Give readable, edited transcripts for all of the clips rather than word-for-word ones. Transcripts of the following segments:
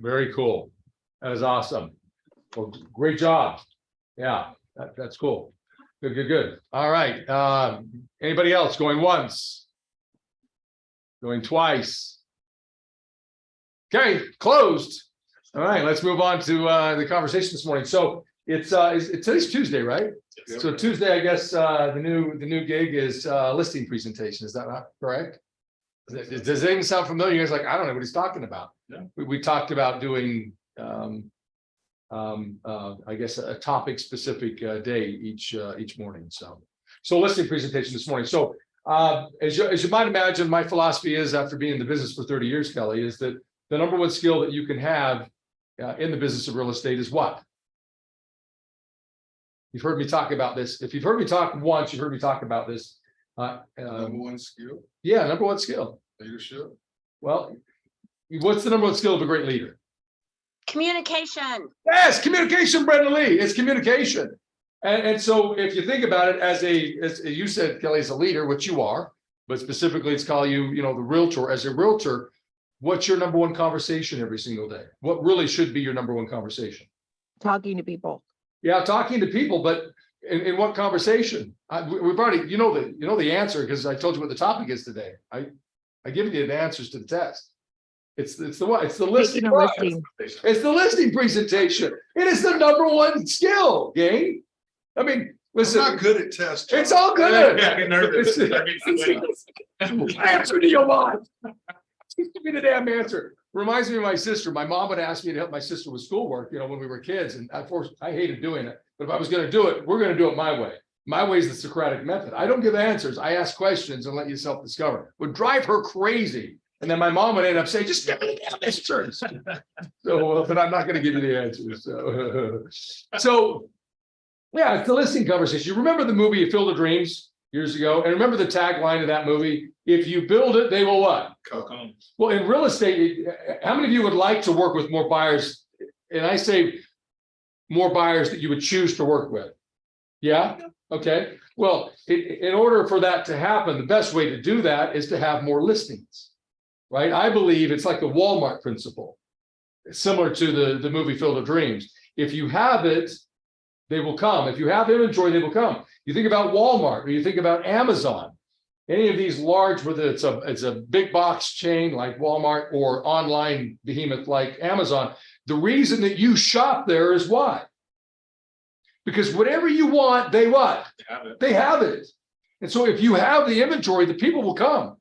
Very cool. That is awesome. Well, great job. Yeah, that's cool. Good. All right. Anybody else going once? Going twice? Okay, closed. All right, let's move on to the conversation this morning. So today's Tuesday, right? Yes. So Tuesday, I guess the new gig is listing presentation. Is that not correct? Does it even sound familiar? You guys like, I don't know what he's talking about. Yeah. We talked about doing I guess a topic specific day each morning. So listing presentation this morning. So as you might imagine, my philosophy is, after being in the business for 30 years, Kelly, is that the number one skill that you can have in the business of real estate is what? You've heard me talk about this. If you've heard me talk once, you've heard me talk about this. Number one skill, Yeah, number one skill. leadership. Well, what's the number one skill of a great leader? Communication. Yes, communication, Brendan Lee. It's communication. And so if you think about it as you said, Kelly, as a leader, which you are, but specifically it's called the realtor. As a realtor, what's your number one conversation every single day? What really should be your number one conversation? Talking to people. Yeah, talking to people, but in what conversation? We've already, you know the answer, because I told you what the topic is today. I give you the answers to the test. It's the what? It's the listing. It's the listing presentation. It is the number one skill, gang. I mean, listen. I'm not good at tests. It's all good. Yeah, I get nervous. Answer to your mind. Give me the damn answer. Reminds me of my sister. My mom would ask me to help my sister with schoolwork, when we were kids. And of course, I hated doing it. But if I was going to do it, we're going to do it my way. My way is the Socratic method. I don't give answers. I ask questions and let you self-discover. Would drive her crazy. And then my mom would end up saying, just give me the damn answers. But I'm not going to give you the answers. So yeah, it's the listing conversation. You remember the movie Field of Dreams years ago? And remember the tagline of that movie? If you build it, they will what? Come. Well, in real estate, how many of you would like to work with more buyers? And I say more buyers that you would choose to work with. Yeah? Okay. Well, in order for that to happen, the best way to do that is to have more listings, right? I believe it's like the Walmart principle. It's similar to the movie Field of Dreams. If you have it, they will come. If you have inventory, they will come. You think about Walmart, or you think about Amazon. Any of these large, whether it's a big box chain like Walmart or online behemoth like Amazon, the reason that you shop there is why? Because whatever you want, they what? They have it. And so if you have the inventory, the people will come.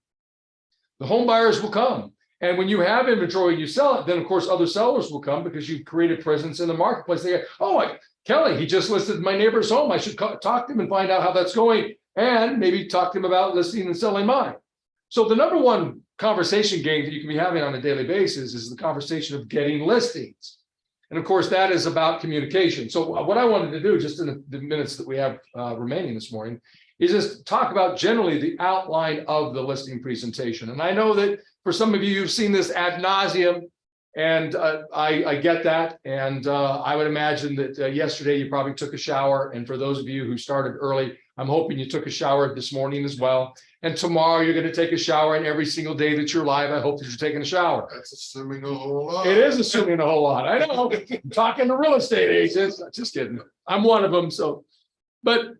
The home buyers will come. And when you have inventory and you sell it, then of course other sellers will come because you've created presence in the marketplace. They go, oh, Kelly, he just listed my neighbor's home. I should talk to him and find out how that's going. And maybe talk to him about listing and selling mine. So the number one conversation game that you can be having on a daily basis is the conversation of getting listings. And of course, that is about communication. So what I wanted to do, just in the minutes that we have remaining this morning, is just talk about generally the outline of the listing presentation. And I know that for some of you, you've seen this ad nauseum, and I get that. And I would imagine that yesterday you probably took a shower. And for those of you who started early, I'm hoping you took a shower this morning as well. And tomorrow you're going to take a shower, and every single day that you're live, I hope that you're taking a shower. That's assuming a whole lot. It is assuming a whole lot. I know. I'm talking to real estate agents. Just kidding. I'm one of them. But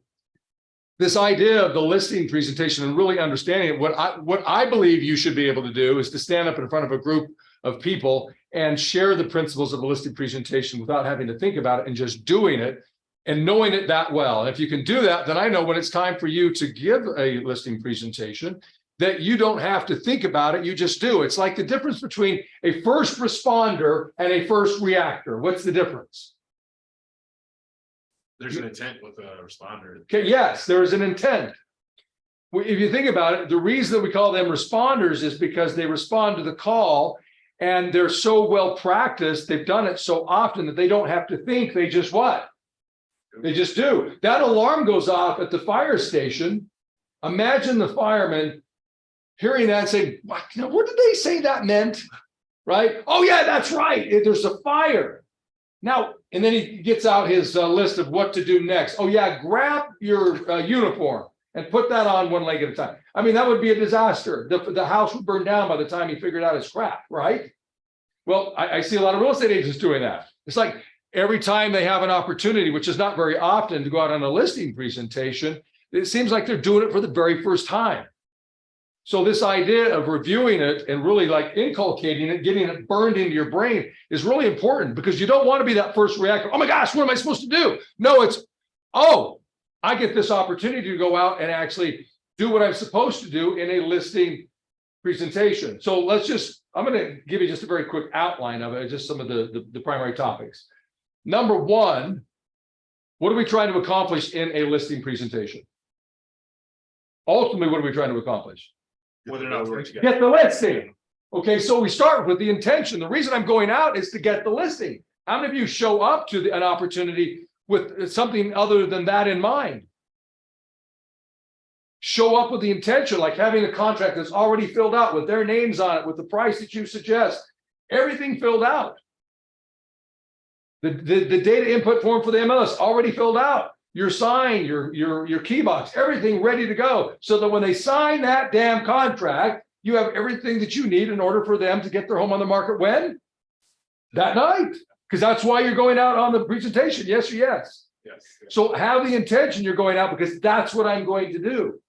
this idea of the listing presentation and really understanding it, what I believe you should be able to do is to stand up in front of a group of people and share the principles of a listing presentation without having to think about it, and just doing it and knowing it that well. And if you can do that, then I know when it's time for you to give a listing presentation that you don't have to think about it, you just do. It's like the difference between a first responder and a first reactor. What's the difference? There's an intent with a responder. Okay, yes, there is an intent. If you think about it, the reason that we call them responders is because they respond to the call, and they're so well practiced, they've done it so often that they don't have to think, they just what? They just do. That alarm goes off at the fire station. Imagine the fireman hearing that and saying, what did they say that meant? Right? Oh yeah, that's right. There's a fire. Now, and then he gets out his list of what to do next. Oh yeah, grab your uniform and put that on one leg at a time. I mean, that would be a disaster. The house would burn down by the time he figured out his crap, right? Well, I see a lot of real estate agents doing that. It's like every time they have an opportunity, which is not very often, to go out on a listing presentation, it seems like they're doing it for the very first time. So this idea of reviewing it and really like inculcating it, getting it burned into your brain is really important, because you don't want to be that first reactor. Oh my gosh, what am I supposed to do? No, it's, oh, I get this opportunity to go out and actually do what I'm supposed to do in a listing presentation. So I'm going to give you just a very quick outline of it, just some of the primary topics. Number one, what are we trying to accomplish in a listing presentation? Ultimately, what are we trying to accomplish? Whether or not we're together. Get the listing. Okay, so we start with the intention. The reason I'm going out is to get the listing. How many of you show up to an opportunity with something other than that in mind? Show up with the intention, like having a contract that's already filled out with their names on it, with the price that you suggest, everything filled out. The data input form for the MLS already filled out. Your sign, your key box, everything ready to go. So that when they sign that damn contract, you have everything that you need in order for them to get their home on the market when? That night. Because that's why you're going out on the presentation. Yes or yes? Yes. So have the intention you're going out because that's what I'm going to do.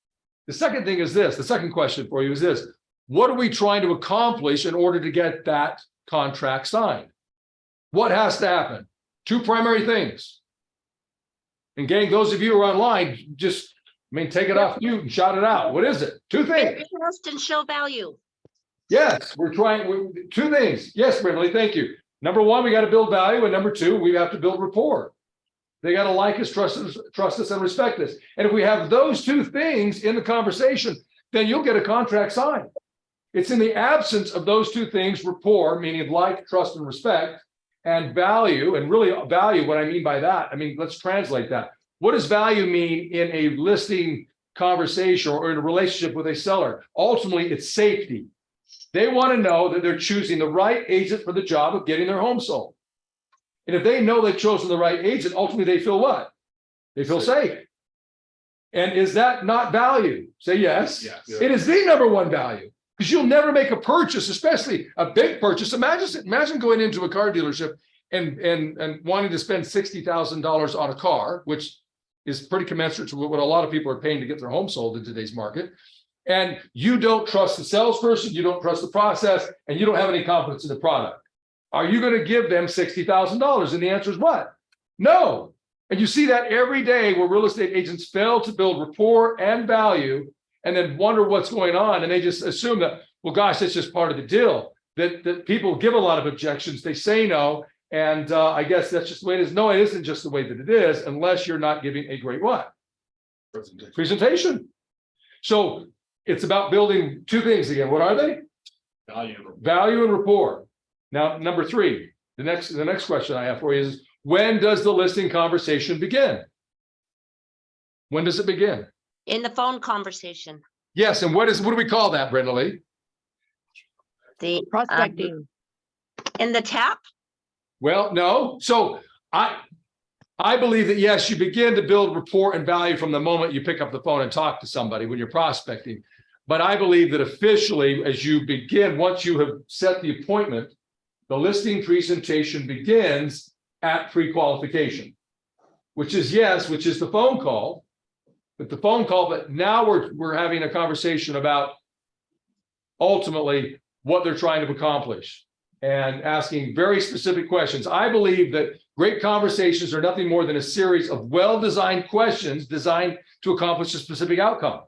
The second thing is this, the second question for you is this: what are we trying to accomplish in order to get that contract signed? What has to happen? Two primary things. And gang, those of you who are online, just, take it off mute and shout it out. What is it? Two things. Interest and show value. Yes, two things. Yes, Brindley, thank you. Number one, we got to build value. And number two, we have to build rapport. They got to like us, trust us, and respect us. And if we have those two things in the conversation, then you'll get a contract signed. It's in the absence of those two things, rapport, meaning like, trust, and respect, and value. And really value, what I mean by that, let's translate that. What does value mean in a listing conversation or in a relationship with a seller? Ultimately, it's safety. They want to know that they're choosing the right agent for the job of getting their home sold. And if they know they've chosen the right agent, ultimately they feel what? They feel safe. And is that not value? Say yes. Yes. It is the number one value, because you'll never make a purchase, especially a big purchase. Imagine going into a car dealership and wanting to spend $60,000 on a car, which is pretty commensurate to what a lot of people are paying to get their home sold in today's market. And you don't trust the salesperson, you don't trust the process, and you don't have any confidence in the product. Are you going to give them $60,000? And the answer is what? No. And you see that every day where real estate agents fail to build rapport and value and then wonder what's going on. And they just assume that, well, gosh, that's just part of the deal. That people give a lot of objections. They say no. And I guess that's just the way it is. No, it isn't just the way that it is, unless you're not giving a great what? Presentation. So it's about building two things again. What are they? Value and rapport. Now, number three, the next question I have for you is, when does the listing conversation begin? When does it begin? In the phone conversation. Yes, and what do we call that, Brenda Lee? The Prospecting. in the tap. Well, no. So I believe that, yes, you begin to build rapport and value from the moment you pick up the phone and talk to somebody when you're prospecting. But I believe that officially, as you begin, once you have set the appointment, the listing presentation begins at pre-qualification, which is the phone call. But now we're having a conversation about ultimately what they're trying to accomplish and asking very specific questions. I believe that great conversations are nothing more than a series of well-designed questions designed to accomplish a specific outcome.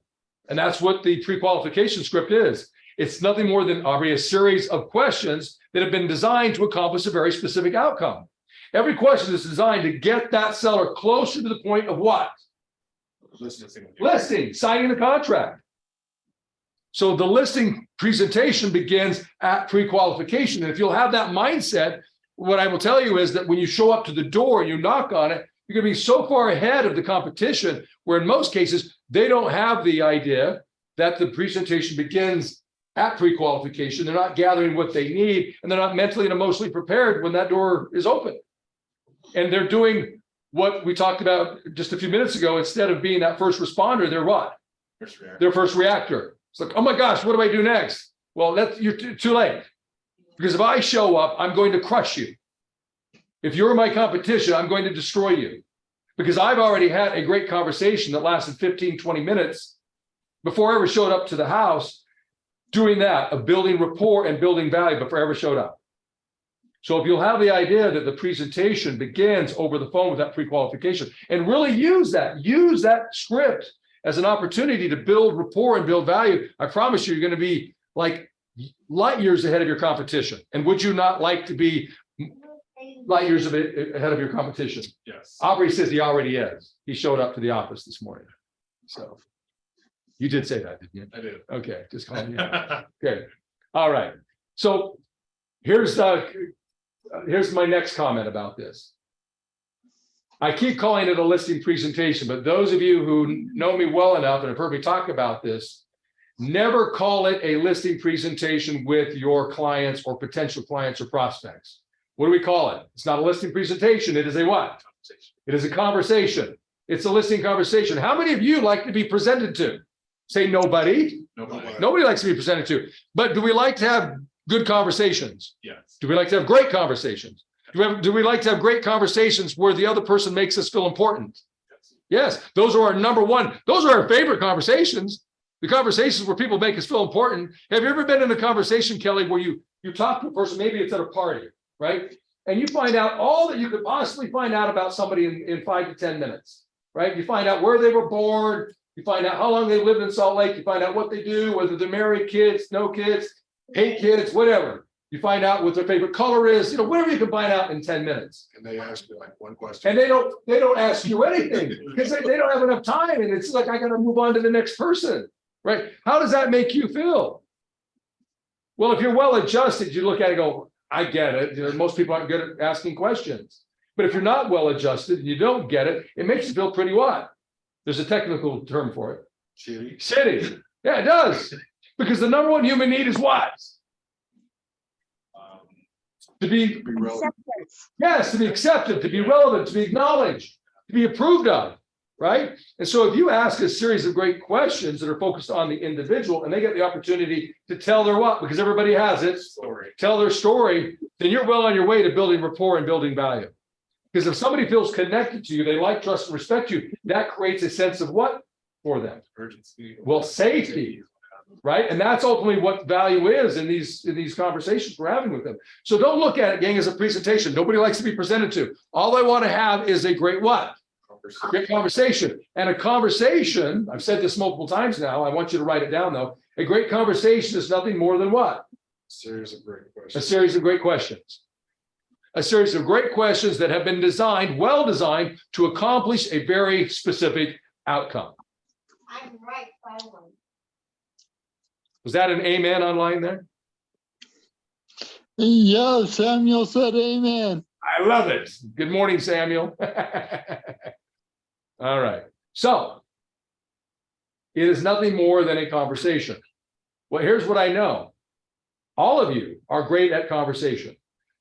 And that's what the pre-qualification script is. It's nothing more than a series of questions that have been designed to accomplish a very specific outcome. Every question is designed to get that seller closer to the point of what? Listing, signing the contract. So the listing presentation begins at pre-qualification. And if you'll have that mindset, what I will tell you is that when you show up to the door and you knock on it, you're going to be so far ahead of the competition, where in most cases, they don't have the idea that the presentation begins at pre-qualification. They're not gathering what they need, and they're not mentally and emotionally prepared when that door is open. And they're doing what we talked about just a few minutes ago. Instead of being that first responder, they're what? They're first reactor. It's like, oh my gosh, what do I do next? Well, you're too late. Because if I show up, I'm going to crush you. If you're my competition, I'm going to destroy you. Because I've already had a great conversation that lasted 15, 20 minutes before I ever showed up to the house, doing that, of building rapport and building value before I ever showed up. So if you'll have the idea that the presentation begins over the phone with that pre-qualification, and really use that script as an opportunity to build rapport and build value, I promise you, you're going to be like light years ahead of your competition. And would you not like to be light years ahead of your competition? Yes. Aubrey says he already is. He showed up to the office this morning. So you did say that, didn't you? I did. Okay, just calling you out. Okay, all right. So here's my next comment about this. I keep calling it a listing presentation, but those of you who know me well enough and have heard me talk about this, never call it a listing presentation with your clients or potential clients or prospects. What do we call it? It's not a listing presentation. It is a what? It is a conversation. It's a listing conversation. How many of you like to be presented to? Say nobody. Nobody. Nobody likes to be presented to. But do we like to have good conversations? Yes. Do we like to have great conversations? Do we like to have great conversations where the other person makes us feel important? Yes, those are our number one. Those are our favorite conversations. The conversations where people make us feel important. Have you ever been in a conversation, Kelly, where you talk to a person, maybe it's at a party, right? And you find out all that you could possibly find out about somebody in 5 to 10 minutes, right? You find out where they were born. You find out how long they lived in Salt Lake. You find out what they do, whether they're married, kids, no kids, hate kids, whatever. You find out what their favorite color is, whatever you can find out in 10 minutes. And they ask you like one question. And they don't ask you anything because they don't have enough time. And it's like, I got to move on to the next person, right? How does that make you feel? Well, if you're well adjusted, you look at it and go, I get it. Most people aren't good at asking questions. But if you're not well adjusted and you don't get it, it makes you feel pretty what? There's a technical term for it. Shitty. Yeah, it does. Because the number one human need is what? To be relevant. Acceptance. Yes, to be accepted, to be relevant, to be acknowledged, to be approved of, right? And so if you ask a series of great questions that are focused on the individual and they get the opportunity to tell their what, because everybody has it, Story. tell their story, then you're well on your way to building rapport and building value. Because if somebody feels connected to you, they like, trust, and respect you, that creates a sense of what for them? Urgency. Well, safety. Right. And that's ultimately what value is in these conversations we're having with them. So don't look at it, gang, as a presentation. Nobody likes to be presented to. All I want to have is a great what? Great conversation. And a conversation, I've said this multiple times now. I want you to write it down, though. A great conversation is nothing more than what? Series of great questions. A series of great questions. A series of great questions that have been designed, well designed, to accomplish a very specific outcome. I'm right by one. Was that an amen online there? Yeah, Samuel said amen. I love it. Good morning, Samuel. All right. So it is nothing more than a conversation. Well, here's what I know. All of you are great at conversation.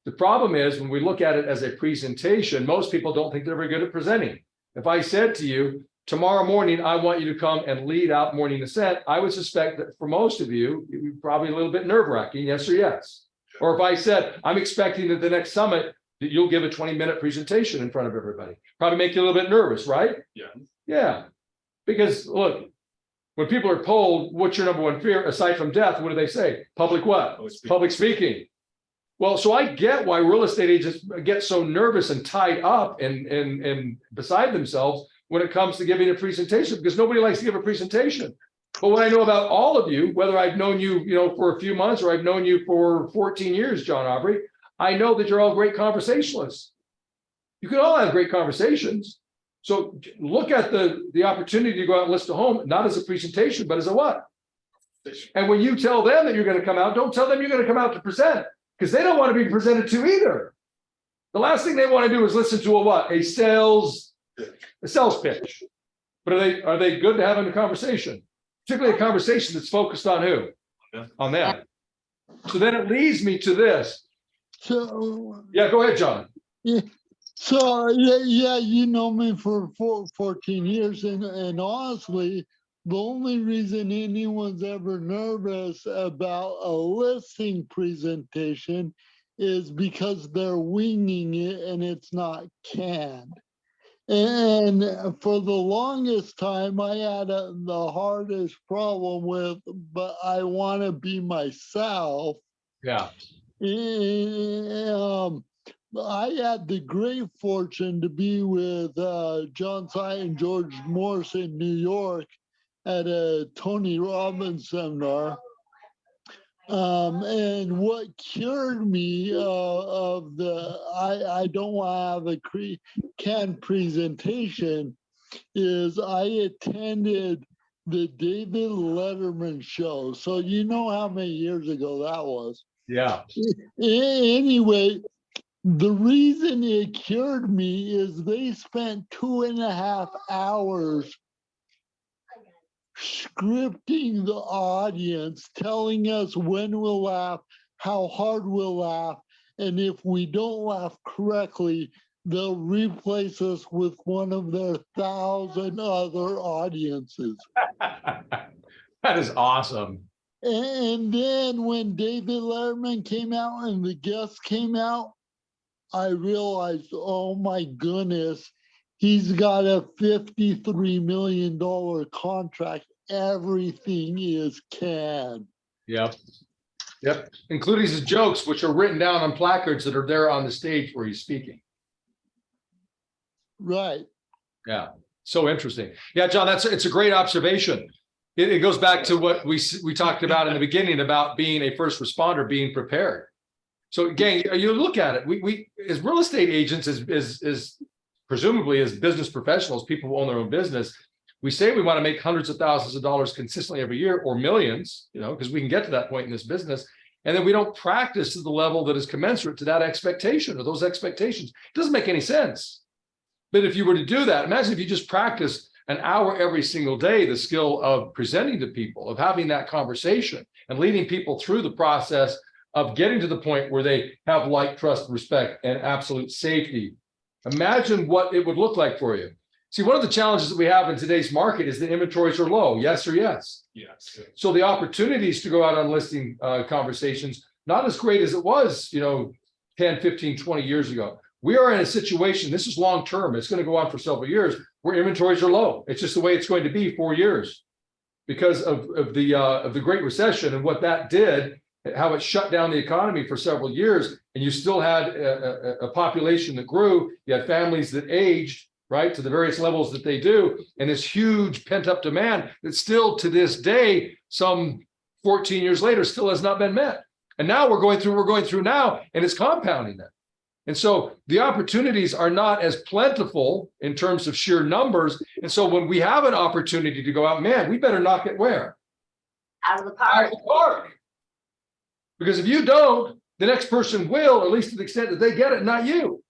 The problem is when we look at it as a presentation, most people don't think they're very good at presenting. If I said to you, tomorrow morning, I want you to come and lead out morning Ascent, I would suspect that for most of you, it would probably a little bit nerve-wracking, yes or yes. Or if I said, I'm expecting that the next summit, that you'll give a 20-minute presentation in front of everybody. Probably make you a little bit nervous, right? Yeah. Yeah. Because look, when people are polled, what's your number one fear aside from death? What do they say? Public what? Public speaking. Public speaking. Well, so I get why real estate agents get so nervous and tied up and beside themselves when it comes to giving a presentation, because nobody likes to give a presentation. But what I know about all of you, whether I've known you, for a few months or I've known you for 14 years, John Aubrey, I know that you're all great conversationalists. You can all have great conversations. So look at the opportunity to go out and list a home, not as a presentation, but as a what? And when you tell them that you're going to come out, don't tell them you're going to come out to present, because they don't want to be presented to either. The last thing they want to do is listen to a what? A sales pitch. But are they good to have in a conversation? Particularly a conversation that's focused on who? Yeah. On that. So then it leads me to this. So, Yeah, go ahead, John. so yeah, you know me for 14 years, and honestly, the only reason anyone's ever nervous about a listing presentation is because they're winging it and it's not canned. And for the longest time, I had the hardest problem with, but I want to be myself. Yeah. I had the great fortune to be with John Ciet and George Morse in New York at a Tony Robbins seminar. And what cured me of the I don't want to have a canned presentation is I attended the David Letterman show. So you know how many years ago that was. Yeah. Anyway, the reason it cured me is they spent 2.5 hours scripting the audience, telling us when we'll laugh, how hard we'll laugh, and if we don't laugh correctly, they'll replace us with one of their 1,000 other audiences. That is awesome. And then when David Letterman came out and the guests came out, I realized, oh my goodness, he's got a $53 million contract. Everything is canned. Yep. Yep. Including his jokes, which are written down on placards that are there on the stage where he's speaking. Right. Yeah. So interesting. Yeah, John, it's a great observation. It goes back to what we talked about in the beginning about being a first responder, being prepared. So again, you look at it, we as real estate agents, as presumably as business professionals, people who own their own business, we say we want to make hundreds of thousands of dollars consistently every year, or millions, because we can get to that point in this business. And then we don't practice to the level that is commensurate to that expectation or those expectations. It doesn't make any sense. But if you were to do that, imagine if you just practice an hour every single day, the skill of presenting to people, of having that conversation and leading people through the process of getting to the point where they have like, trust, respect, and absolute safety. Imagine what it would look like for you. See, one of the challenges that we have in today's market is the inventories are low. Yes or yes? Yes. So the opportunities to go out on listing conversations, not as great as it was, 10, 15, 20 years ago. We are in a situation, this is long-term, it's going to go on for several years, where inventories are low. It's just the way it's going to be 4 years because of the Great Recession and what that did, how it shut down the economy for several years. And you still had a population that grew, you had families that aged, right, to the various levels that they do, and this huge pent-up demand that still to this day, some 14 years later, still has not been met. And now we're going through now, and it's compounding that. And so the opportunities are not as plentiful in terms of sheer numbers. And so when we have an opportunity to go out, man, we better knock it where? Out of the Out park. of the park. Because if you don't, the next person will, at least to the extent that they get it, not you.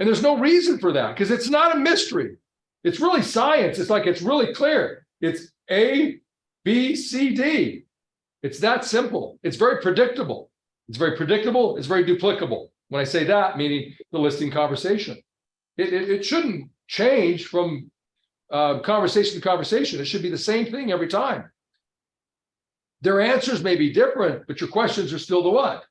And there's no reason for that because it's not a mystery. It's really science. It's like it's really clear. It's A, B, C, D. It's that simple. It's very predictable. It's very predictable. It's very duplicable. When I say that, meaning the listing conversation. It shouldn't change from conversation to conversation. It should be the same thing every time. Their answers may be different, but your questions are still the what?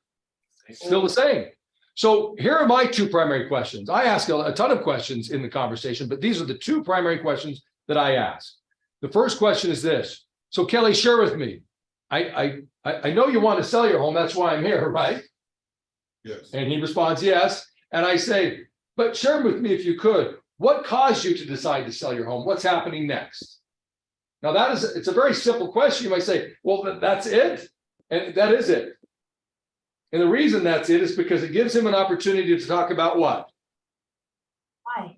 Still the same. So here are my two primary questions. I ask a ton of questions in the conversation, but these are the two primary questions that I ask. The first question is this. So Kelly, share with me. I know you want to sell your home. That's why I'm here, right? Yes. And he responds, yes. And I say, but share with me if you could, what caused you to decide to sell your home? What's happening next? Now it's a very simple question. You might say, well, that's it. And that is it. And the reason that's it is because it gives him an opportunity to talk about what? Why?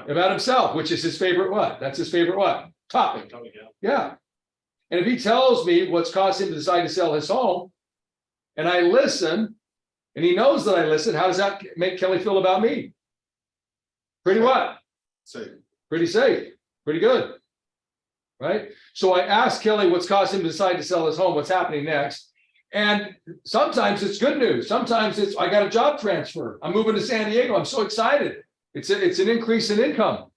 About himself, which is his favorite what? That's his favorite what? Topic. Yeah. And if he tells me what's caused him to decide to sell his home, and I listen, and he knows that I listen, how does that make Kelly feel about me? Pretty what? Safe. Pretty safe. Pretty good. Right? So I asked Kelly what's caused him to decide to sell his home, what's happening next. And sometimes it's good news. Sometimes it's, I got a job transfer. I'm moving to San Diego. I'm so excited. It's an increase in income.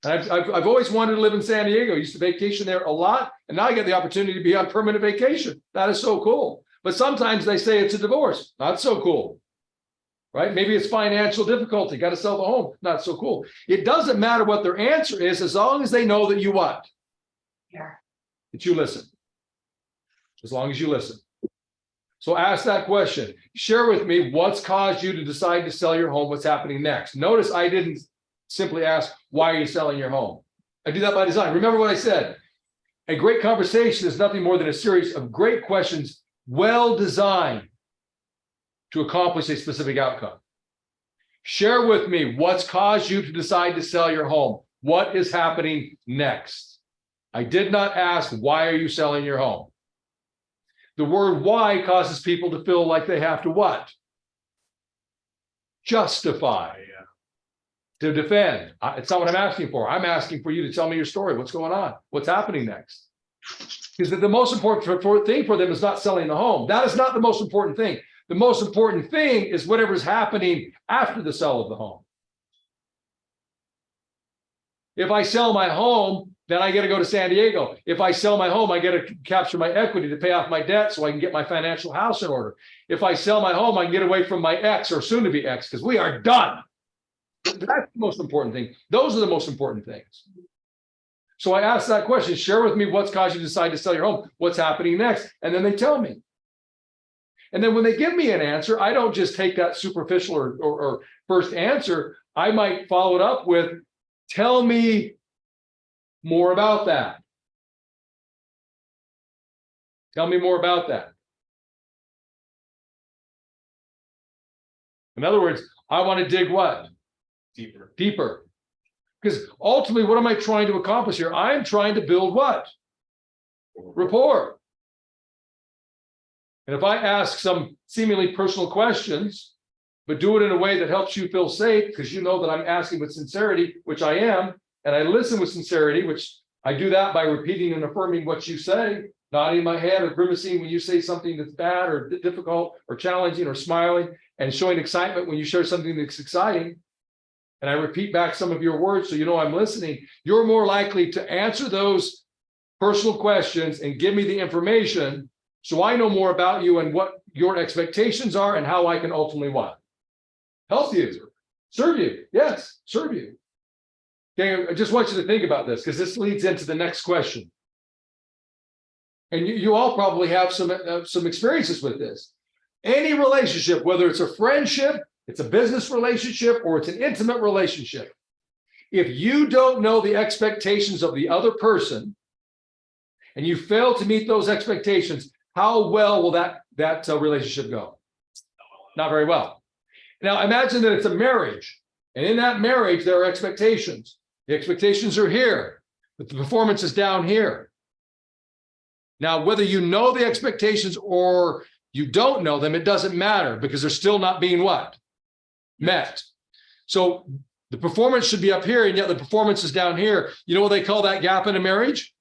And I've always wanted to live in San Diego. I used to vacation there a lot, and now I get the opportunity to be on permanent vacation. That is so cool. But sometimes they say it's a divorce. Not so cool. Right? Maybe it's financial difficulty. Got to sell the home. Not so cool. It doesn't matter what their answer is, as long as they know that you what? Yeah. That you listen. As long as you listen. So ask that question. Share with me what's caused you to decide to sell your home. What's happening next? Notice I didn't simply ask, why are you selling your home? I do that by design. Remember what I said. A great conversation is nothing more than a series of great questions, well designed to accomplish a specific outcome. Share with me what's caused you to decide to sell your home. What is happening next? I did not ask, why are you selling your home? The word why causes people to feel like they have to what? Justify. To defend. It's not what I'm asking for. I'm asking for you to tell me your story. What's going on? What's happening next? Because the most important thing for them is not selling the home. That is not the most important thing. The most important thing is whatever's happening after the sale of the home. If I sell my home, then I got to go to San Diego. If I sell my home, I got to capture my equity to pay off my debt so I can get my financial house in order. If I sell my home, I can get away from my ex or soon to be ex, because we are done. That's the most important thing. Those are the most important things. So I asked that question, share with me what's caused you to decide to sell your home, what's happening next, and then they tell me. And then when they give me an answer, I don't just take that superficial or first answer. I might follow it up with, tell me more about that. Tell me more about that. In other words, I want to dig what? Deeper. Deeper. Because ultimately, what am I trying to accomplish here? I'm trying to build what? Rapport. And if I ask some seemingly personal questions, but do it in a way that helps you feel safe, because you know that I'm asking with sincerity, which I am, and I listen with sincerity, which I do that by repeating and affirming what you say, nodding my head or grimacing when you say something that's bad or difficult or challenging, or smiling and showing excitement when you share something that's exciting. And I repeat back some of your words so you know I'm listening. You're more likely to answer those personal questions and give me the information so I know more about you and what your expectations are and how I can ultimately what? Help you, serve you. Yes, serve you. Okay, I just want you to think about this, because this leads into the next question. And you all probably have some experiences with this. Any relationship, whether it's a friendship, it's a business relationship, or it's an intimate relationship, if you don't know the expectations of the other person and you fail to meet those expectations, how well will that relationship go? Not very well. Now imagine that it's a marriage, and in that marriage there are expectations. The expectations are here, but the performance is down here. Now, whether you know the expectations or you don't know them, it doesn't matter, because they're still not being what? Met. So the performance should be up here, and yet the performance is down here. You know what they call that gap in a marriage?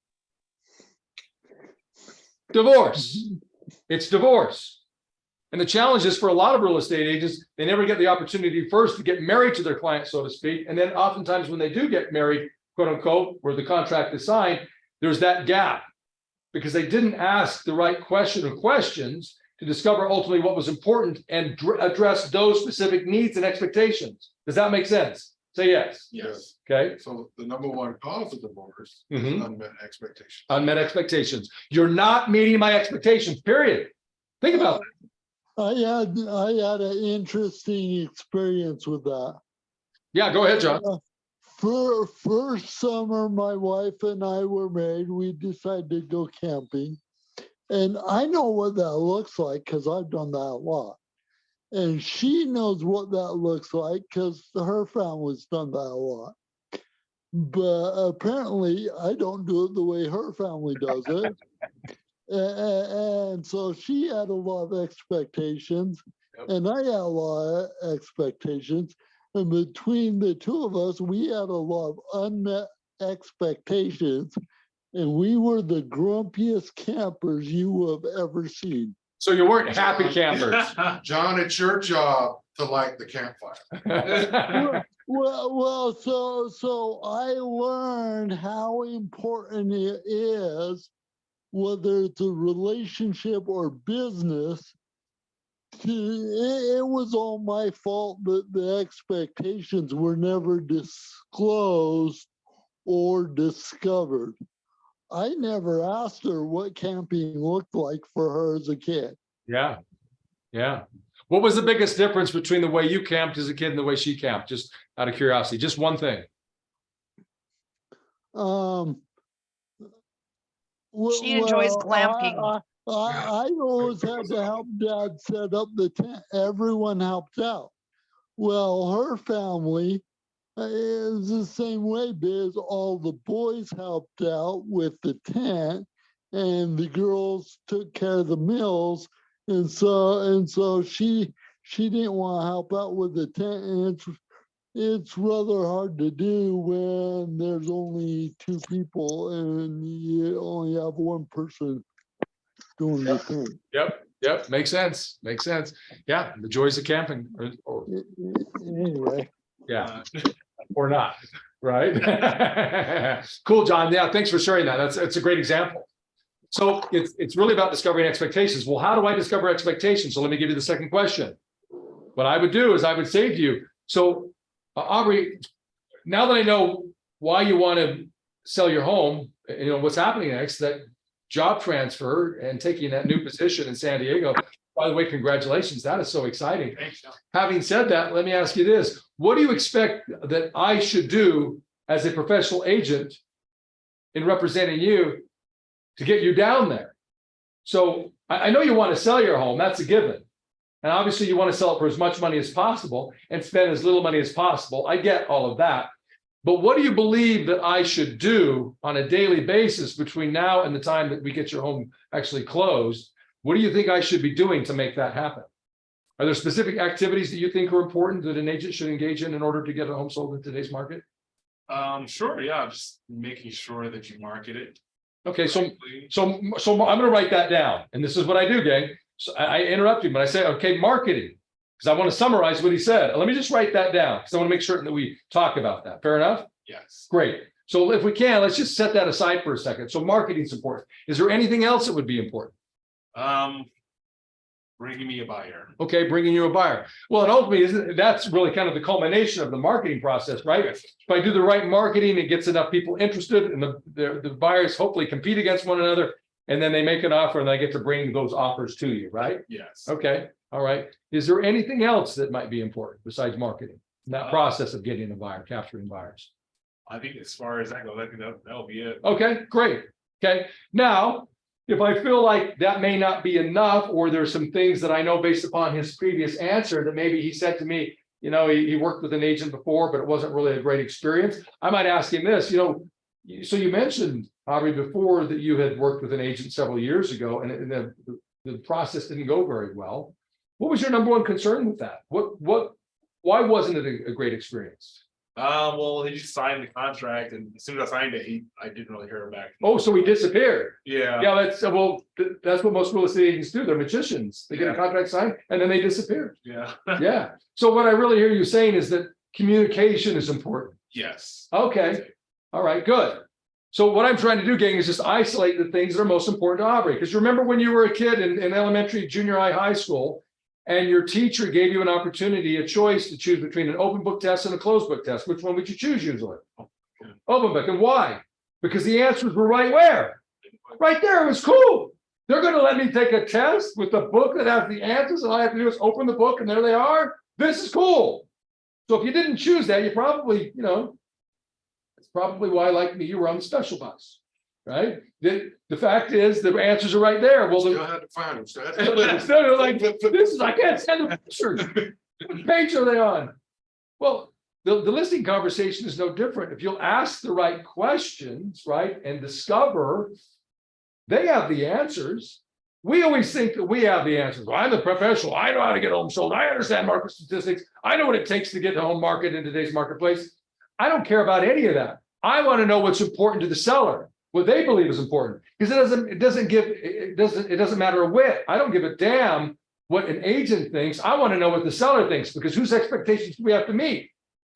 Divorce. It's divorce. And the challenge is for a lot of real estate agents, they never get the opportunity first to get married to their client, so to speak. And then oftentimes when they do get married, quote unquote, where the contract is signed, there's that gap because they didn't ask the right question or questions to discover ultimately what was important and address those specific needs and expectations. Does that make sense? Say yes. Yes. Okay. So the number one cause of divorce is unmet expectations. Unmet expectations. You're not meeting my expectations, period. Think about that. I had an interesting experience with that. Yeah, go ahead, John. For first summer, my wife and I were married. We decided to go camping. And I know what that looks like because I've done that a lot. And she knows what that looks like because her family's done that a lot. But apparently, I don't do it the way her family does it. And so she had a lot of expectations, and I had a lot of expectations. And between the two of us, we had a lot of unmet expectations, and we were the grumpiest campers you have ever seen. So you weren't happy campers. John, it's your job to light the campfire. Well, so I learned how important it is, whether it's a relationship or business. It was all my fault that the expectations were never disclosed or discovered. I never asked her what camping looked like for her as a kid. Yeah, yeah. What was the biggest difference between the way you camped as a kid and the way she camped? Just out of curiosity, just one thing. She enjoys glamping. I always had to help Dad set up the tent. Everyone helped out. Well, her family is the same way, Biz. All the boys helped out with the tent, and the girls took care of the meals. And so she didn't want to help out with the tent, and it's rather hard to do when there's only two people and you only have one person doing the thing. Yep, makes sense. Yeah, the joys of camping, Anyway. yeah, or not, right? Cool, John. Yeah, thanks for sharing that. That's a great example. So it's really about discovering expectations. Well, how do I discover expectations? So let me give you the second question. What I would do is I would say to you, so Aubrey, now that I know why you want to sell your home, what's happening next, that job transfer and taking that new position in San Diego. By the way, congratulations. That is so exciting. Thanks. Having said that, let me ask you this. What do you expect that I should do as a professional agent in representing you to get you down there? So I know you want to sell your home. That's a given. And obviously you want to sell it for as much money as possible and spend as little money as possible. I get all of that. But what do you believe that I should do on a daily basis between now and the time that we get your home actually closed? What do you think I should be doing to make that happen? Are there specific activities that you think are important that an agent should engage in order to get a home sold in today's market? Sure. Yeah. Just making sure that you market it. Okay. So correctly. I'm going to write that down. And this is what I do, gang. So I interrupt you, but I say, okay, marketing, because I want to summarize what he said. Let me just write that down because I want to make certain that we talk about that. Fair enough? Yes. Great. So if we can, let's just set that aside for a second. So marketing is important. Is there anything else that would be important? Bringing me a buyer. Okay, bringing you a buyer. Well, and ultimately, that's really kind of the culmination of the marketing process, right? If I do the right marketing, it gets enough people interested, and the buyers hopefully compete against one another, and then they make an offer, and I get to bring those offers to you, right? Yes. Okay, all right. Is there anything else that might be important besides marketing in that process of getting a buyer, capturing buyers? I think as far as that goes, I think that'll be it. Okay, great. Okay, now, if I feel like that may not be enough, or there's some things that I know based upon his previous answer that maybe he said to me, he worked with an agent before, but it wasn't really a great experience. I might ask him this, so you mentioned, Aubrey, before that you had worked with an agent several years ago, and the process didn't go very well. What was your number one concern with that? Why wasn't it a great experience? Well, he just signed the contract, and as soon as I signed it, I didn't really hear back. Oh, so he disappeared. Yeah. Yeah, that's what most real estate agents do. They're magicians. They get a contract signed and then they disappear. Yeah. Yeah. So what I really hear you saying is that communication is important. Yes. Okay. All right, good. So what I'm trying to do, gang, is just isolate the things that are most important to Aubrey. Because remember when you were a kid in elementary, junior high, high school, and your teacher gave you an opportunity, a choice to choose between an open book test and a closed book test. Which one would you choose usually? Open book. And why? Because the answers were right where? Right there. It was cool. They're going to let me take a test with a book that has the answers, and all I have to do is open the book, and there they are. This is cool. So if you didn't choose that, you probably, it's probably why, like me, you were on the special bus. Right. The fact is the answers are right there. Well, Still had to find them. Still had to- I can't send the pictures. What page are they on? Well, the listing conversation is no different. If you'll ask the right questions, right, and discover they have the answers. We always think that we have the answers. Well, I'm the professional. I know how to get home sold. I understand market statistics. I know what it takes to get the home market in today's marketplace. I don't care about any of that. I want to know what's important to the seller. What they believe is important, because it doesn't matter a whit. I don't give a damn what an agent thinks. I want to know what the seller thinks, because whose expectations do we have to meet?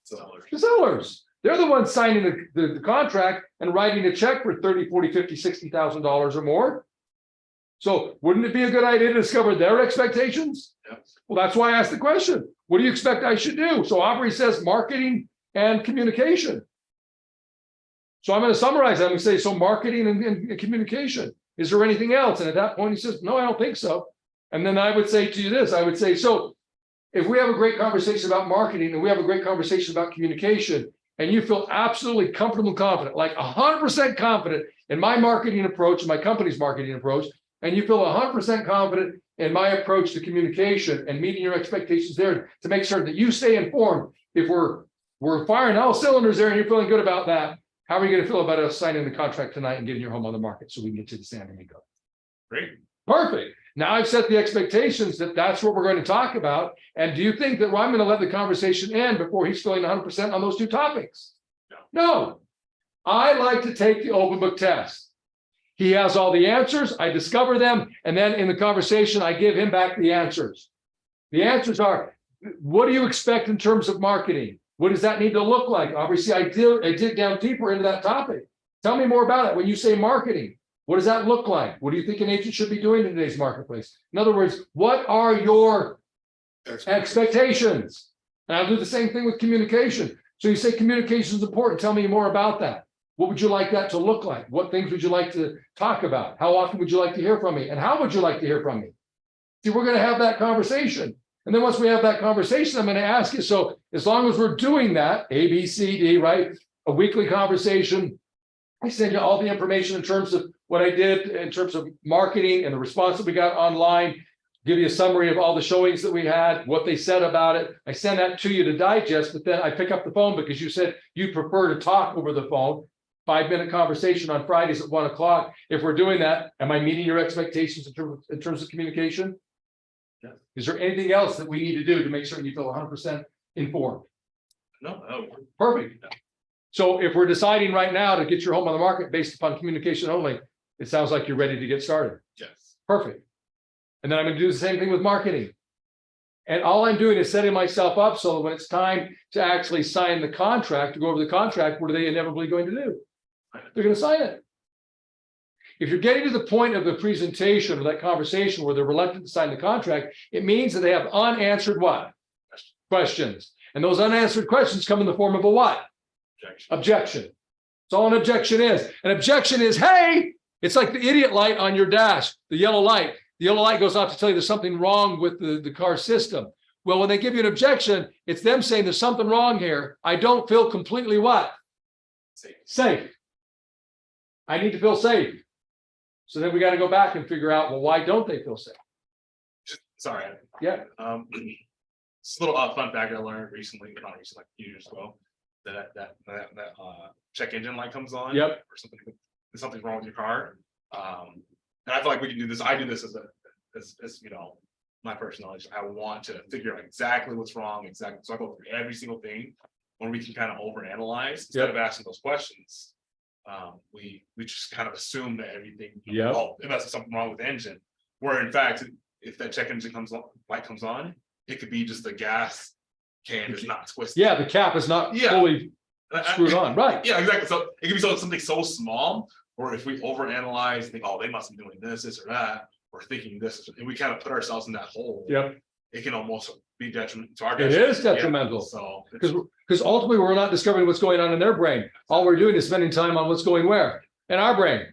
Sellers. The sellers. They're the ones signing the contract and writing a check for $30,000, $40,000, $50,000, $60,000 or more. So wouldn't it be a good idea to discover their expectations? Yep. Well, that's why I asked the question. What do you expect I should do? So Aubrey says marketing and communication. So I'm going to summarize that. I'm going to say, so marketing and communication. Is there anything else? And at that point, he says, no, I don't think so. And then I would say to you this, I would say, so if we have a great conversation about marketing and we have a great conversation about communication, and you feel absolutely comfortable and confident, like 100% confident in my marketing approach and my company's marketing approach, and you feel 100% confident in my approach to communication and meeting your expectations there to make sure that you stay informed. If we're firing all cylinders there and you're feeling good about that, how are you going to feel about us signing the contract tonight and getting your home on the market so we can get to the San Domingo? Great. Perfect. Now I've set the expectations that that's what we're going to talk about. And do you think that I'm going to let the conversation end before he's feeling 100% on those two topics? No. I like to take the open book test. He has all the answers. I discover them. And then in the conversation, I give him back the answers. The answers are, what do you expect in terms of marketing? What does that need to look like? Obviously, I dig down deeper into that topic. Tell me more about it. When you say marketing, what does that look like? What do you think an agent should be doing in today's marketplace? In other words, what are your expectations? And I'll do the same thing with communication. So you say communication is important. Tell me more about that. What would you like that to look like? What things would you like to talk about? How often would you like to hear from me? And how would you like to hear from me? See, we're going to have that conversation. And then once we have that conversation, I'm going to ask you, so as long as we're doing that, A, B, C, D, right? A weekly conversation. I send you all the information in terms of what I did in terms of marketing and the response that we got online, give you a summary of all the showings that we had, what they said about it. I send that to you to digest, but then I pick up the phone because you said you prefer to talk over the phone. 5-minute conversation on Fridays at 1 o'clock. If we're doing that, am I meeting your expectations in terms of communication? Yes. Is there anything else that we need to do to make sure you feel 100% informed? No. Perfect. So if we're deciding right now to get your home on the market based upon communication only, it sounds like you're ready to get started. Yes. Perfect. And then I'm going to do the same thing with marketing. And all I'm doing is setting myself up so that when it's time to actually sign the contract, to go over the contract, what are they inevitably going to do? They're going to sign it. If you're getting to the point of the presentation or that conversation where they're reluctant to sign the contract, it means that they have unanswered what? Questions. And those unanswered questions come in the form of a what? Objection. That's all an objection is. An objection is, hey, it's like the idiot light on your dash, the yellow light. The yellow light goes off to tell you there's something wrong with the car system. Well, when they give you an objection, it's them saying there's something wrong here. I don't feel completely what? Safe. I need to feel safe. So then we got to go back and figure out, well, why don't they feel safe? Sorry. Yeah. It's a little fun fact I learned recently, not recently, like a few years ago, that check engine light comes on. Yep. Or something's wrong with your car. And I feel like we can do this. I do this as you know, my personal knowledge. I want to figure out exactly what's wrong, exactly. So I go through every single thing when we can kind of overanalyze instead of asking those questions. We just kind of assume that everything, oh, if that's something wrong with the engine, where in fact, if that check engine light comes on, it could be just the gas can is not twisted. Yeah, the cap is not fully screwed on, right? Yeah, exactly. So it could be something so small, or if we overanalyze, think, oh, they must be doing this or that, or thinking this, and we kind of put ourselves in that hole. Yep. It can almost be detrimental to our. It is detrimental. So because ultimately we're not discovering what's going on in their brain. All we're doing is spending time on what's going where in our brain,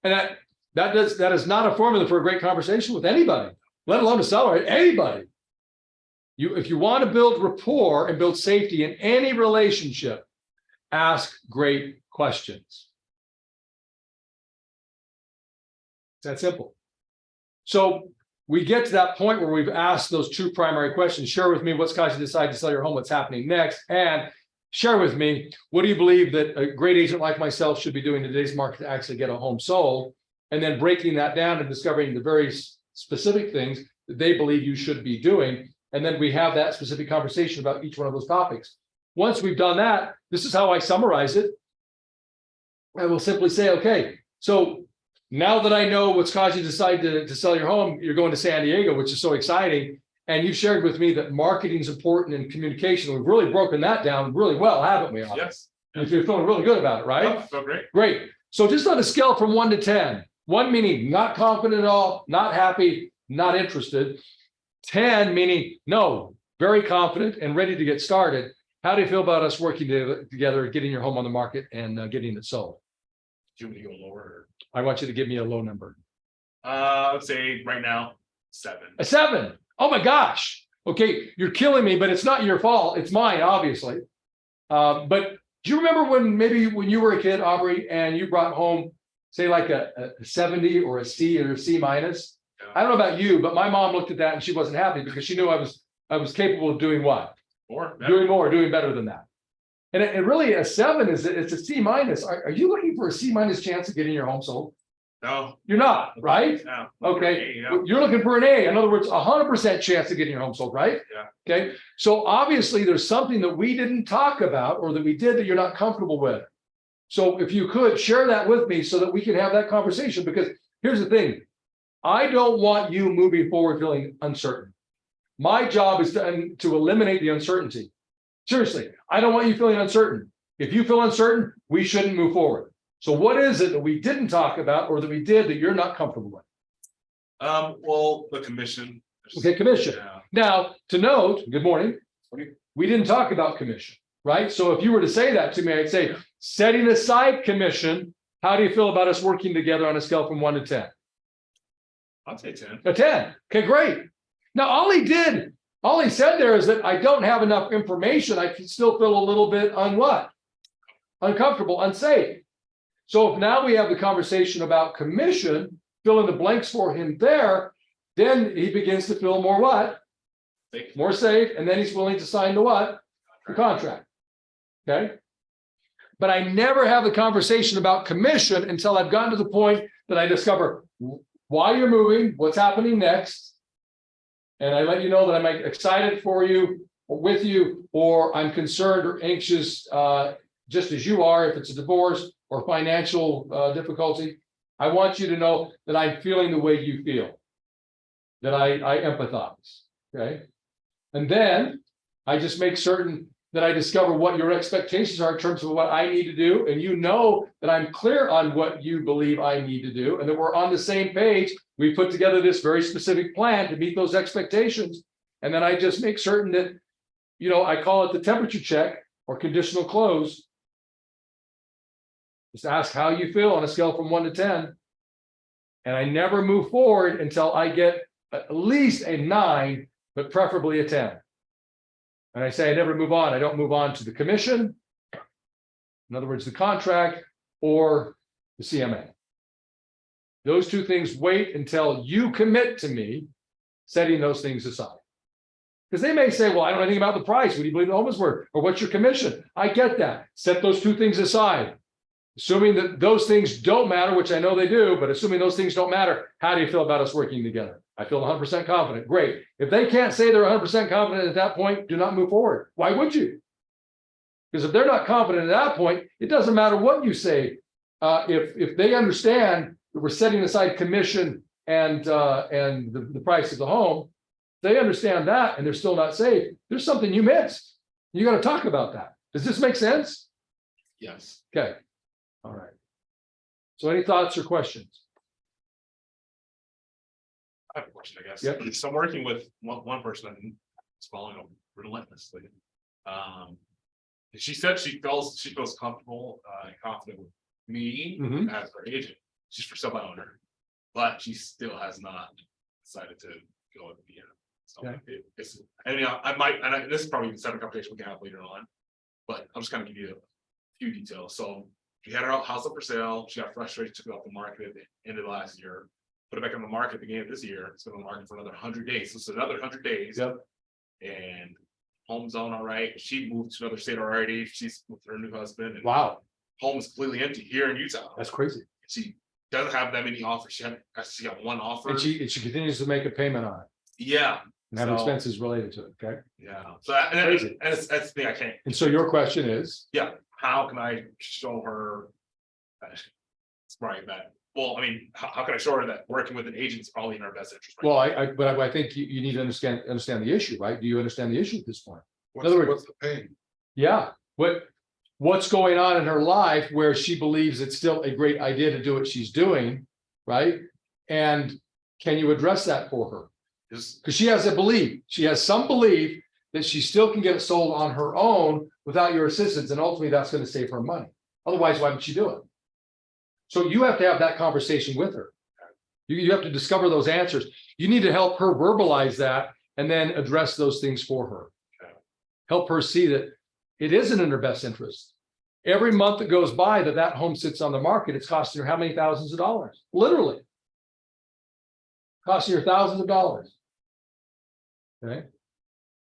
and that is not a formula for a great conversation with anybody, let alone a seller. Anybody. If you want to build rapport and build safety in any relationship, ask great questions. It's that simple. So we get to that point where we've asked those two primary questions. Share with me what's caused you to decide to sell your home, what's happening next, and share with me, what do you believe that a great agent like myself should be doing in today's market to actually get a home sold? And then breaking that down and discovering the very specific things that they believe you should be doing. And then we have that specific conversation about each one of those topics. Once we've done that, this is how I summarize it. I will simply say, okay, so now that I know what's caused you to decide to sell your home, you're going to San Diego, which is so exciting. And you've shared with me that marketing is important and communication. We've really broken that down really well, haven't we? Yes. You're feeling really good about it, right? Yeah, felt great. Great. So just on a scale from 1 to 10, 1 meaning not confident at all, not happy, not interested. 10 meaning no, very confident and ready to get started. How do you feel about us working together, getting your home on the market and getting it sold? Do you want me to go lower? I want you to give me a low number. Let's say right now, 7. A 7. Oh my gosh. Okay, you're killing me, but it's not your fault. It's mine, obviously. But do you remember when you were a kid, Aubrey, and you brought home, say, like a 70 or a C or a C minus? I don't know about you, but my mom looked at that and she wasn't happy because she knew I was capable of doing what? Doing better than that. And really a 7 it's a C minus. Are you looking for a C minus chance of getting your home sold? No. You're not, right? No. Okay, Yeah. you're looking for an A. In other words, 100% chance of getting your home sold, right? Yeah. Okay, so obviously there's something that we didn't talk about or that we did that you're not comfortable with. So if you could share that with me so that we can have that conversation, because here's the thing. I don't want you moving forward feeling uncertain. My job is to eliminate the uncertainty. Seriously, I don't want you feeling uncertain. If you feel uncertain, we shouldn't move forward. So what is it that we didn't talk about or that we did that you're not comfortable with? Well, the commission. Okay, commission. Yeah. Now, to note, good morning. We didn't talk about commission, right? So if you were to say that to me, I'd say, setting aside commission, how do you feel about us working together on a scale from 1 to 10? I'll say 10. A 10. Okay, great. Now, all he said there is that I don't have enough information. I can still feel a little bit uncomfortable, unsafe. So if now we have the conversation about commission, fill in the blanks for him there, then he begins to feel more what? Safe. More safe. And then he's willing to sign the what? The contract. Okay. But I never have the conversation about commission until I've gotten to the point that I discover why you're moving, what's happening next. And I let you know that I'm excited for you or with you, or I'm concerned or anxious, just as you are, if it's a divorce or financial difficulty. I want you to know that I'm feeling the way you feel, that I empathize. Okay. And then I just make certain that I discover what your expectations are in terms of what I need to do. And you know that I'm clear on what you believe I need to do and that we're on the same page. We put together this very specific plan to meet those expectations. And then I just make certain that, you know, I call it the temperature check or conditional close. Just ask how you feel on a scale from 1 to 10. And I never move forward until I get at least a 9, but preferably a 10. And I say I never move on. I don't move on to the commission. In other words, the contract or the CMA. Those two things wait until you commit to me setting those things aside. Because they may say, well, I don't know anything about the price. What do you believe the home is worth? Or what's your commission? I get that. Set those two things aside. Assuming that those things don't matter, which I know they do, but assuming those things don't matter, how do you feel about us working together? I feel 100% confident. Great. If they can't say they're 100% confident at that point, do not move forward. Why would you? Because if they're not confident at that point, it doesn't matter what you say. If they understand that we're setting aside commission and the price of the home, they understand that and they're still not safe. There's something you missed. You got to talk about that. Does this make sense? Yes. Okay. All right. So any thoughts or questions? I have a question, I guess. Yep. So I'm working with one person that's following up relentlessly. She said she feels comfortable and confident with me Mhm. as her agent. She's for sale by owner, but she still has not decided to go with me. So Okay. it's, and you know, I might, and this is probably a separate conversation we can have later on, but I'm just gonna give you a few details. So she had her house up for sale. She got frustrated, took it off the market at the end of last year. Put it back on the market at the beginning of this year. It's been on the market for another 100 days. So it's another 100 days. Yep. And home's on all right. She moved to another state already. She's with her new husband. And Wow, home is completely empty here in Utah. that's crazy. She doesn't have that many offers. She got one offer. And she continues to make a payment on it Yeah. and have So- expenses related to it. Okay. Yeah. So and Crazy. that's the thing I can't. And so your question is, Yeah. How can I show her? Right. That Well, I mean, how can I show her that working with an agent is probably in our best interest? right Well, but I think you need to understand the issue, right? Do you understand the issue at this point? What's, other words- what's the pain? Yeah, what's going on in her life where she believes it's still a great idea to do what she's doing, right? And can you address that for her? Just, Because she has some belief that she still can get it sold on her own without your assistance, and ultimately that's going to save her money. Otherwise, why would she do it? So you have to have that conversation with her. You have to discover those answers. You need to help her verbalize that and then address those things for her. Help her see that it isn't in her best interest. Every month that goes by that home sits on the market, it's costing her how many thousands of dollars? Literally. Costing her thousands of dollars. Okay.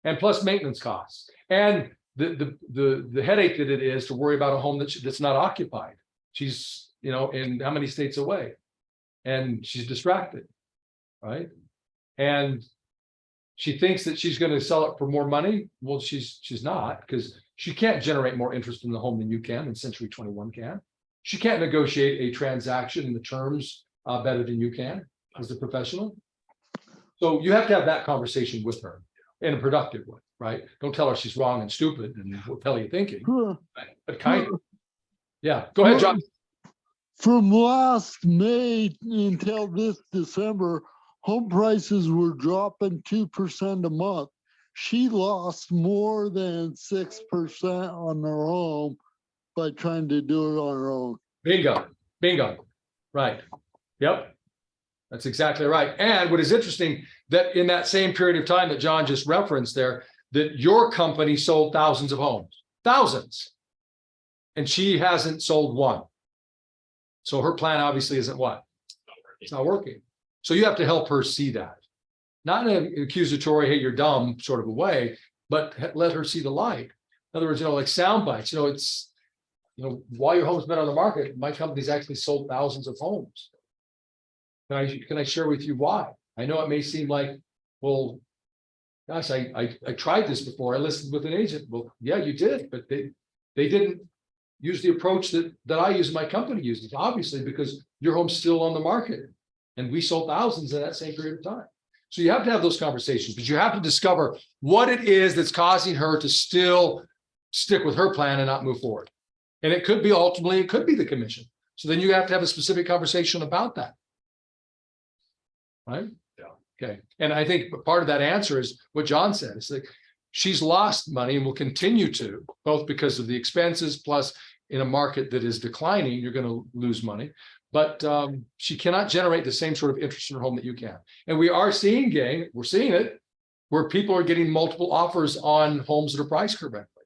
And plus maintenance costs. And the headache that it is to worry about a home that's not occupied. She's, in how many states away? And she's distracted, right? And she thinks that she's going to sell it for more money. Well, she's not, because she can't generate more interest in the home than you can, and Century 21 can. She can't negotiate a transaction in the terms better than you can as a professional. So you have to have that conversation with her in a productive way, right? Don't tell her she's wrong and stupid and what the hell are you thinking, but kind of. Yeah, go ahead, John. From last May until this December, home prices were dropping 2% a month. She lost more than 6% on her home by trying to do it on her own. Bingo. Right. Yep. That's exactly right. And what is interesting, that in that same period of time that John just referenced there, that your company sold thousands of homes, thousands, and she hasn't sold one. So her plan obviously isn't what? It's not working. So you have to help her see that. Not in an accusatory, hey, you're dumb sort of a way, but let her see the light. In other words, like sound bites, it's, while your home's been on the market, my company's actually sold thousands of homes. Can I share with you why? I know it may seem like, well, gosh, I tried this before. I listened with an agent. Well, yeah, you did, but they didn't use the approach that I use, my company uses, obviously, because your home's still on the market. And we sold thousands in that same period of time. So you have to have those conversations, but you have to discover what it is that's causing her to still stick with her plan and not move forward. And it could be ultimately, it could be the commission. So then you have to have a specific conversation about that. Right? Yeah. Okay. And I think part of that answer is what John said. It's like she's lost money and will continue to, both because of the expenses, plus in a market that is declining, you're going to lose money. But she cannot generate the same sort of interest in her home that you can. And we are seeing, gang, we're seeing it, where people are getting multiple offers on homes that are priced correctly.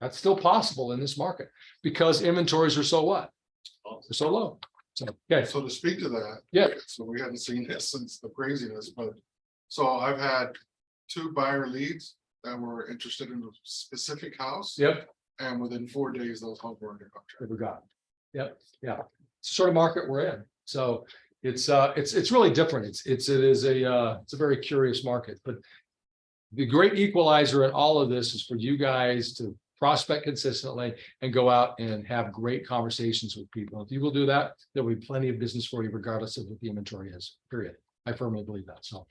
That's still possible in this market because inventories are so what? They're so low. So, okay. So to speak to that. Yeah. So we hadn't seen this since the craziness, but so I've had 2 buyer leads that were interested in a specific house. Yep. And within 4 days, those homes were under contract. Never got. Yep. Yeah. It's the sort of market we're in. So it's really different. It is a very curious market, but the great equalizer in all of this is for you guys to prospect consistently and go out and have great conversations with people. If you will do that, there'll be plenty of business for you, regardless of what the inventory is, period. I firmly believe that. So